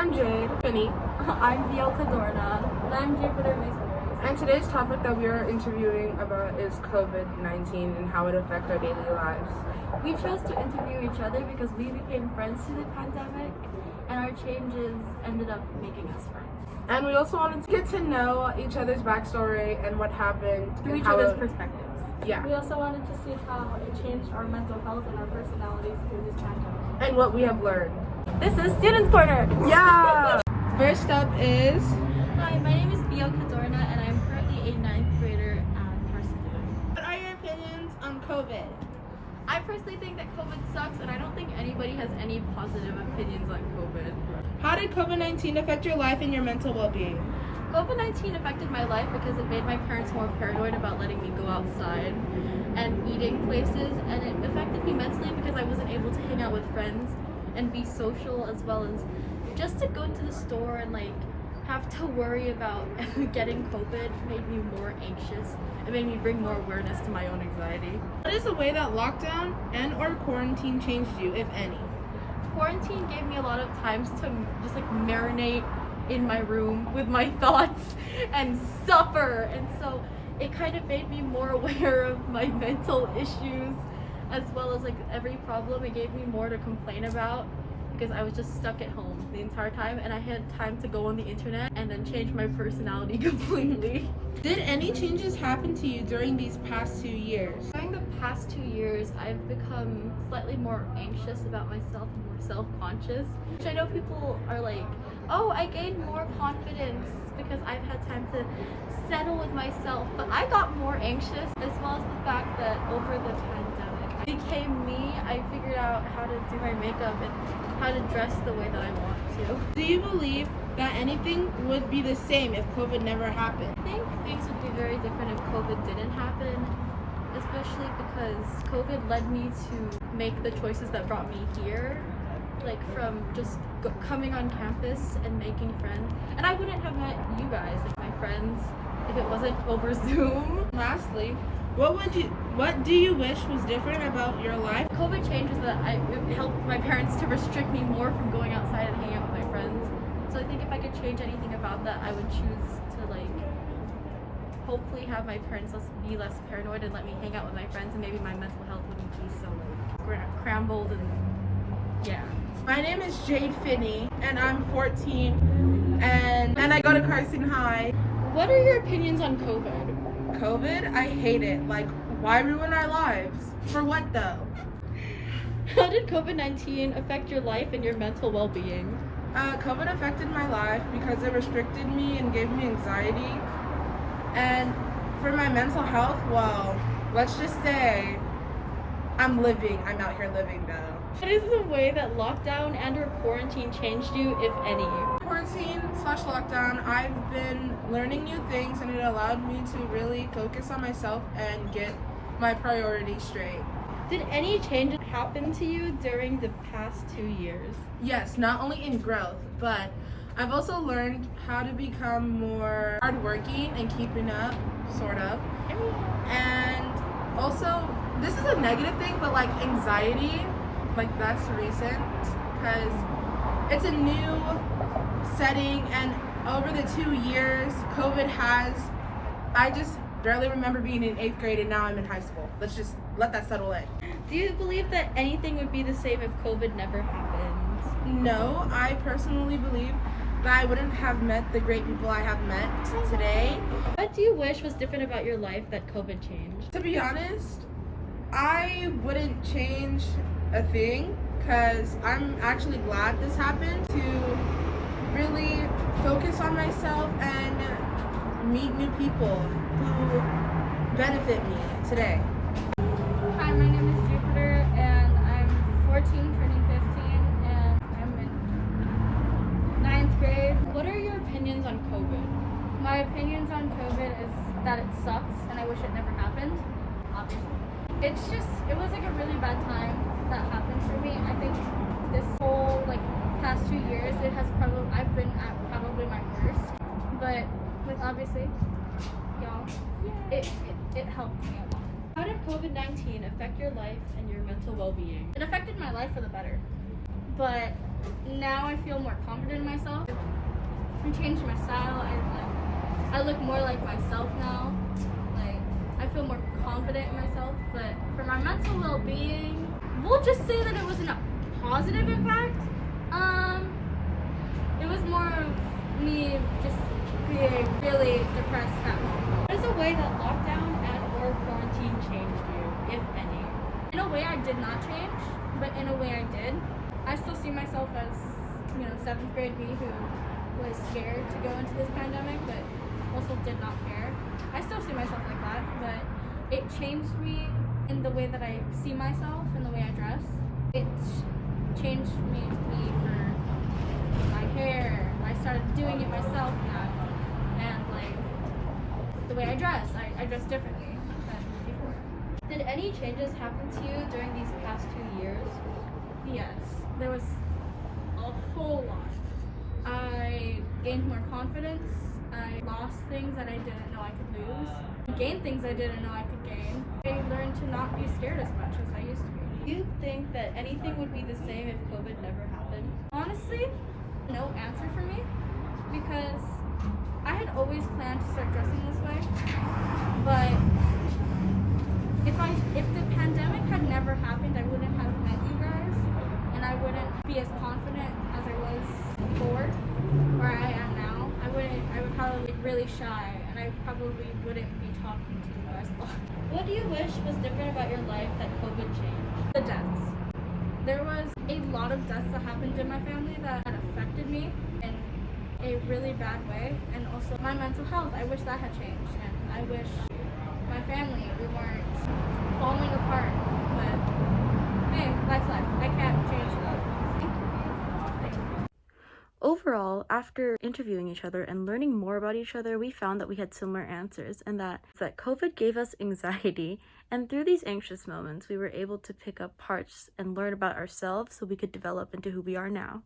I'm Jade Finney. I'm Bielka Dorna. And I'm Jupiter Mason. And today's topic that we are interviewing about is COVID-19 and how it affects our daily lives. We chose to interview each other because we became friends through the pandemic, and our changes ended up making us friends. And we also wanted to get to know each other's backstory and what happened. Through and each how other's it- perspectives. Yeah. We also wanted to see how it changed our mental health and our personalities through this pandemic. And what we have learned. This is Students Corner! Yeah! First up is... Hi, my name is Bielka Dorna, and I'm currently a 9th grader at Parsons. What are your opinions on COVID? I personally think that COVID sucks, and I don't think anybody has any positive opinions on COVID. How did COVID-19 affect your life and your mental well-being? COVID-19 affected my life because it made my parents more paranoid about letting me go outside and eating places, and it affected me mentally because I wasn't able to hang out with friends and be social, as well as just to go to the store and have to worry about getting COVID made me more anxious. It made me bring more awareness to my own anxiety. What is the way that lockdown and or quarantine changed you, if any? Quarantine gave me a lot of times to just marinate in my room with my thoughts and suffer, and so it kind of made me more aware of my mental issues, as well as every problem. It gave me more to complain about because I was just stuck at home the entire time, and I had time to go on the internet and then change my personality completely. Did any changes happen to you during these past 2 years? During the past 2 years, I've become slightly more anxious about myself and more self-conscious, which I know people are like, oh, I gained more confidence because I've had time to settle with myself, but I got more anxious, as well as the fact that over the pandemic I became me. I figured out how to do my makeup and how to dress the way that I want to. Do you believe that anything would be the same if COVID never happened? I think things would be very different if COVID didn't happen, especially because COVID led me to make the choices that brought me here, from just coming on campus and making friends. And I wouldn't have met you guys, my friends, if it wasn't over Zoom. Lastly, what do you wish was different about your life? COVID changes that it helped my parents to restrict me more from going outside and hanging out with my friends. So I think if I could change anything about that, I would choose to hopefully have my parents be less paranoid and let me hang out with my friends, and maybe my mental health wouldn't be so crambled and yeah. My name is Jade Finney, and I'm 14, and I go to Carson High. What are your opinions on COVID? COVID? I hate it. Why ruin our lives? For what though? How did COVID-19 affect your life and your mental well-being? COVID affected my life because it restricted me and gave me anxiety. And for my mental health, well, let's just say I'm out here living though. What is the way that lockdown and or quarantine changed you, if any? Quarantine/lockdown, I've been learning new things, and it allowed me to really focus on myself and get my priorities straight. Did any changes happen to you during the past 2 years? Yes, not only in growth, but I've also learned how to become more hardworking and keeping up, sort of. And also, this is a negative thing, but anxiety, that's recent, because it's a new setting, and over the 2 years, I just barely remember being in 8th grade, and now I'm in high school. Let's just let that settle in. Do you believe that anything would be the same if COVID never happened? No, I personally believe that I wouldn't have met the great people I have met today. What do you wish was different about your life that COVID changed? To be honest, I wouldn't change a thing, because I'm actually glad this happened to really focus on myself and meet new people who benefit me today. Hi, my name is Jupiter, and I'm 14, turning 15, and I'm in 9th grade. What are your opinions on COVID? My opinions on COVID is that it sucks, and I wish it never happened, obviously. It was a really bad time that happened for me. I think this whole past 2 years, I've been at probably my worst, but obviously, y'all, it helped me a lot. How did COVID-19 affect your life and your mental well-being? It affected my life for the better, but now I feel more confident in myself. I changed my style. I look more like myself now. Like, I feel more confident in myself. But for my mental well-being, we'll just say that it wasn't a positive impact. It was more of me just being really depressed at home. What is a way that lockdown and or quarantine changed you, if any? In a way I did not change, but in a way I did. I still see myself as, 7th grade me who was scared to go into this pandemic, but also did not care. I still see myself like that, but it changed me in the way that I see myself and the way I dress. It changed me for my hair. I started doing it myself now, and like the way I dress, I dress differently than before. Did any changes happen to you during these past 2 years? Yes, there was a whole lot. I gained more confidence. I lost things that I didn't know I could lose. Gained things I didn't know I could gain. I learned to not be scared as much as I used to be. Do you think that anything would be the same if COVID never happened? Honestly, no answer for me, because I had always planned to start dressing this way. But if the pandemic had never happened, I wouldn't have met you guys, and I wouldn't be as confident as I was before, where I am now. I would probably be really shy, and I probably wouldn't be talking to you guys a lot. What do you wish was different about your life that COVID changed? The deaths. There was a lot of deaths that happened in my family that had affected me in a really bad way, and also my mental health. I wish that had changed, and I wish my family, we weren't falling apart. But hey, life's life. I can't change that. Thank you. Overall, after interviewing each other and learning more about each other, we found that we had similar answers, and that COVID gave us anxiety, and through these anxious moments, we were able to pick up parts and learn about ourselves so we could develop into who we are now.